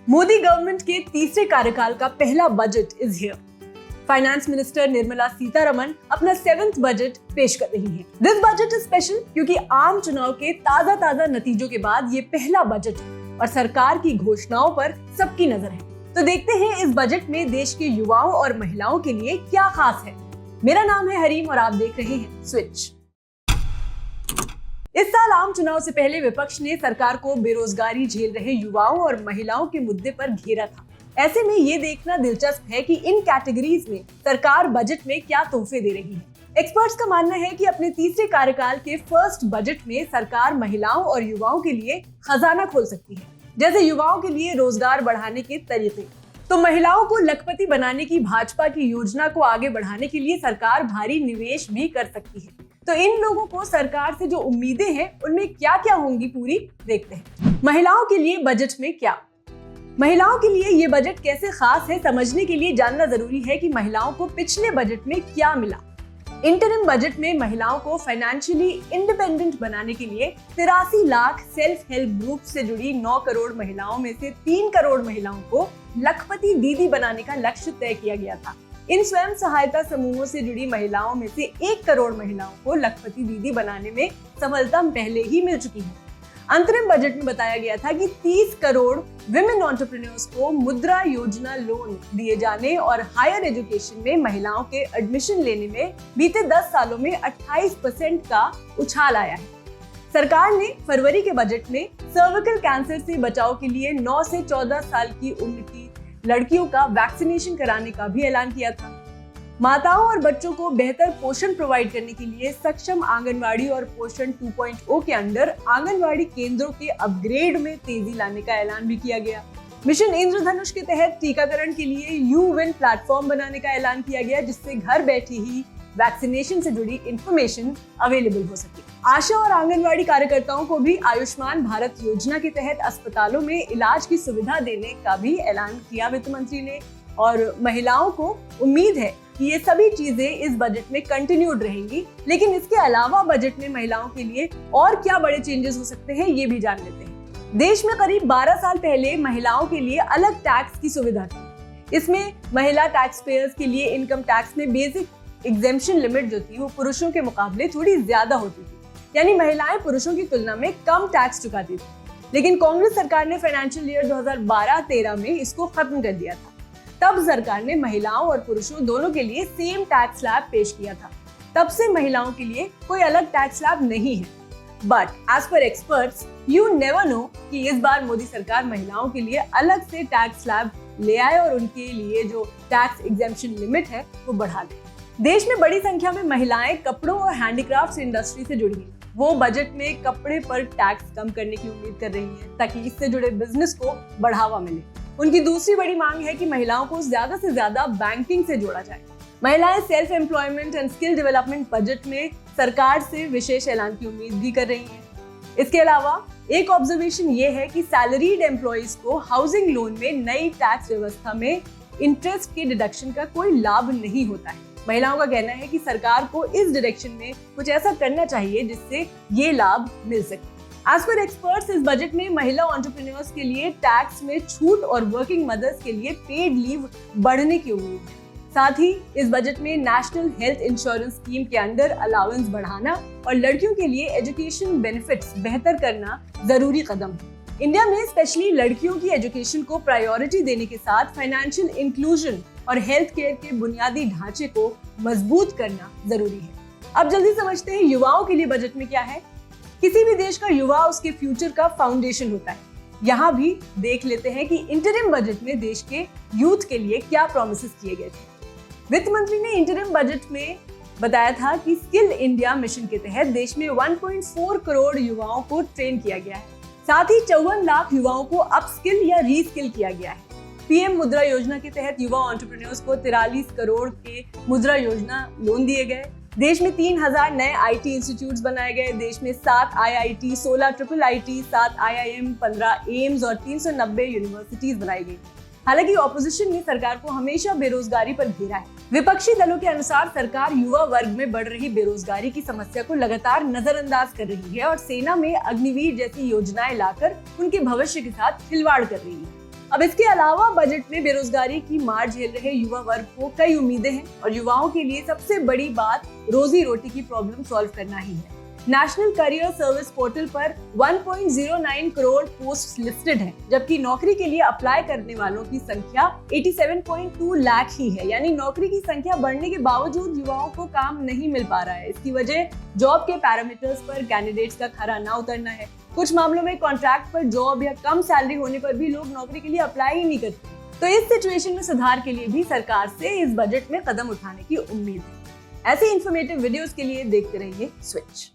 Modi government के तीसरे कार्यकाल का पहला budget is here. Finance minister Nirmala Sitharaman अपना 7th बजट पेश कर रही हैं। दिस बजट इज स्पेशल क्योंकि आम चुनाव के ताजा नतीजों के बाद ये पहला बजट है और सरकार की घोषणाओं पर सबकी नजर है। तो देखते हैं इस बजट में देश के युवाओं और महिलाओं के लिए क्या खास है। मेरा नाम है हरीम और आप देख रहे हैं स्विच। इस साल आम चुनाव से पहले विपक्ष ने सरकार को बेरोजगारी झेल रहे युवाओं और महिलाओं के मुद्दे पर घेरा था। ऐसे में ये देखना दिलचस्प है कि इन कैटेगरीज में सरकार बजट में क्या तोहफे दे रही है। एक्सपर्ट्स का मानना है कि अपने तीसरे कार्यकाल के फर्स्ट बजट में सरकार महिलाओं और युवाओं के लिए खजाना खोल सकती है, जैसे युवाओं के लिए रोजगार बढ़ाने के तरीके। तो महिलाओं को लखपति बनाने की भाजपा की योजना को आगे बढ़ाने के लिए सरकार भारी निवेश भी कर सकती है। तो इन लोगों को सरकार से जो उम्मीदें हैं उनमें क्या क्या होंगी पूरी देखते हैं। महिलाओं के लिए बजट में क्या, महिलाओं के लिए ये बजट कैसे खास है समझने के लिए जानना जरूरी है कि महिलाओं को पिछले बजट में क्या मिला। इंटरिम बजट में महिलाओं को फाइनेंशियली इंडिपेंडेंट बनाने के लिए 83 लाख सेल्फ हेल्प ग्रुप से जुड़ी 9 करोड़ महिलाओं में से 3 करोड़ महिलाओं को लखपति दीदी बनाने का लक्ष्य तय किया गया था। इन स्वयं सहायता समूहों से जुड़ी महिलाओं में से 1 करोड़ महिलाओं को लखपति दीदी बनाने में सफलता पहले ही मिल चुकी है। अंतरिम बजट में बताया गया था कि 30 करोड़ विमेन एंटरप्रेन्योर्स को मुद्रा योजना लोन दिए जाने और हायर एजुकेशन में महिलाओं के एडमिशन लेने में बीते 10 सालों में 28% का उछाल आया है। सरकार ने फरवरी के बजट में सर्विकल कैंसर से बचाव के लिए 9 से 14 साल की उम्र की लड़कियों का वैक्सीनेशन कराने का भी ऐलान किया था। माताओं और बच्चों को बेहतर पोषण प्रोवाइड करने के लिए सक्षम आंगनवाड़ी और पोषण 2.0 के अंडर आंगनवाड़ी केंद्रों के अपग्रेड में तेजी लाने का ऐलान भी किया गया। मिशन इंद्रधनुष के तहत टीकाकरण के लिए यूविन प्लेटफॉर्म बनाने का ऐलान किया गया, जिससे घर बैठे ही वैक्सीनेशन से जुड़ी इंफॉर्मेशन अवेलेबल हो सके। आशा और आंगनवाड़ी कार्यकर्ताओं को भी आयुष्मान भारत योजना के तहत अस्पतालों में इलाज की सुविधा देने का भी ऐलान किया वित्त मंत्री ने। और महिलाओं को उम्मीद है कि ये सभी चीजें इस बजट में कंटिन्यूड रहेंगी। लेकिन इसके अलावा बजट में महिलाओं के लिए और क्या बड़े चेंजेस हो सकते हैं ये भी जान लेते हैं। देश में करीब 12 साल पहले महिलाओं के लिए अलग टैक्स की सुविधा थी। इसमें महिला टैक्स पेयर्स के लिए इनकम टैक्स में बेसिक एग्जेम्पशन लिमिट जो थी वो पुरुषों के मुकाबले थोड़ी ज्यादा होती थी, यानी महिलाएं पुरुषों की तुलना में कम टैक्स चुकाती थी। लेकिन कांग्रेस सरकार ने फाइनेंशियल ईयर 2012-13 में इसको खत्म कर दिया था। तब सरकार ने महिलाओं और पुरुषों दोनों के लिए सेम टैक्स स्लैब पेश किया था। तब से महिलाओं के लिए कोई अलग टैक्स स्लैब नहीं है। But as per experts you never know कि इस बार मोदी सरकार महिलाओं के लिए अलग से टैक्स स्लैब ले आए और उनके लिए जो टैक्स एग्जेम्पशन लिमिट है वो बढ़ा दे। देश में बड़ी संख्या में महिलाएं कपड़ों और हैंडीक्राफ्ट्स इंडस्ट्री से जुड़ी हैं। वो बजट में कपड़े पर टैक्स कम करने की उम्मीद कर रही हैं ताकि इससे जुड़े बिजनेस को बढ़ावा मिले। उनकी दूसरी बड़ी मांग है कि महिलाओं को ज्यादा से ज्यादा बैंकिंग से जोड़ा जाए। महिलाएं self employment and skill development budget में सरकार से विशेष ऐलान की उम्मीद भी कर रही हैं। इसके अलावा एक ऑब्जर्वेशन ये है कि सैलरीड एम्प्लॉइज को हाउसिंग लोन में नई टैक्स व्यवस्था में इंटरेस्ट के डिडक्शन का कोई लाभ नहीं होता है। महिलाओं का कहना है कि सरकार को इस डायरेक्शन में कुछ ऐसा करना चाहिए जिससे ये लाभ मिल सके। एज पर एक्सपर्ट्स इस बजट में महिला एंटरप्रेन्योर्स के लिए टैक्स में छूट और वर्किंग मदर्स के लिए पेड लीव बढ़ने की उम्मीद है। साथ ही इस बजट में नेशनल हेल्थ इंश्योरेंस स्कीम के अंडर अलाउंस बढ़ाना और लड़कियों के लिए एजुकेशन बेनिफिट्स बेहतर करना जरूरी कदम है। इंडिया में स्पेशली लड़कियों की एजुकेशन को प्रायोरिटी देने के साथ फाइनेंशियल इंक्लूजन और हेल्थ केयर के बुनियादी ढांचे को मजबूत करना जरूरी है। अब जल्दी समझते हैं युवाओं के लिए बजट में क्या है। किसी भी देश का युवा उसके फ्यूचर का फाउंडेशन होता है। यहाँ भी देख लेते हैं कि इंटरिम बजट में देश के यूथ के लिए क्या प्रॉमिसेस किए गए थे। वित्त मंत्री ने इंटरिम बजट में बताया था कि स्किल इंडिया मिशन के तहत देश में 1.4 करोड़ युवाओं को ट्रेन किया गया है। साथ ही 54 लाख युवाओं को अपस्किल या रीस्किल किया गया है। पीएम मुद्रा योजना के तहत युवा एंटरप्रेन्योर्स को 43 करोड़ के मुद्रा योजना लोन दिए गए। देश में 3000 नए आईटी इंस्टीट्यूट्स बनाए गए। देश में 7 IIT, 16 triple IT, 7 IIM, 15 AIIMS और 390 यूनिवर्सिटीज बनाई गई। हालांकि ऑपोजिशन ने सरकार को हमेशा बेरोजगारी पर घेरा है। विपक्षी दलों के अनुसार सरकार युवा वर्ग में बढ़ रही बेरोजगारी की समस्या को लगातार नजरअंदाज कर रही है और सेना में अग्निवीर जैसी योजनाएं लाकर उनके भविष्य के साथ खिलवाड़ कर रही है। अब इसके अलावा बजट में बेरोजगारी की मार झेल रहे युवा वर्ग को कई उम्मीदें हैं और युवाओं के लिए सबसे बड़ी बात रोजी रोटी की प्रॉब्लम सॉल्व करना ही है। नेशनल करियर सर्विस पोर्टल पर 1.09 करोड़ पोस्ट लिस्टेड हैं, जबकि नौकरी के लिए अप्लाई करने वालों की संख्या 87.2 लाख ही है। यानी नौकरी की संख्या बढ़ने के बावजूद युवाओं को काम नहीं मिल पा रहा है। इसकी वजह जॉब के पैरामीटर्स पर कैंडिडेट्स का खरा ना उतरना है। कुछ मामलों में कॉन्ट्रैक्ट पर जॉब या कम सैलरी होने पर भी लोग नौकरी के लिए अप्लाई ही नहीं करते। तो इस सिचुएशन में सुधार के लिए भी सरकार से इस बजट में कदम उठाने की उम्मीद है। ऐसे इन्फॉर्मेटिव वीडियोस के लिए देखते रहिए स्विच।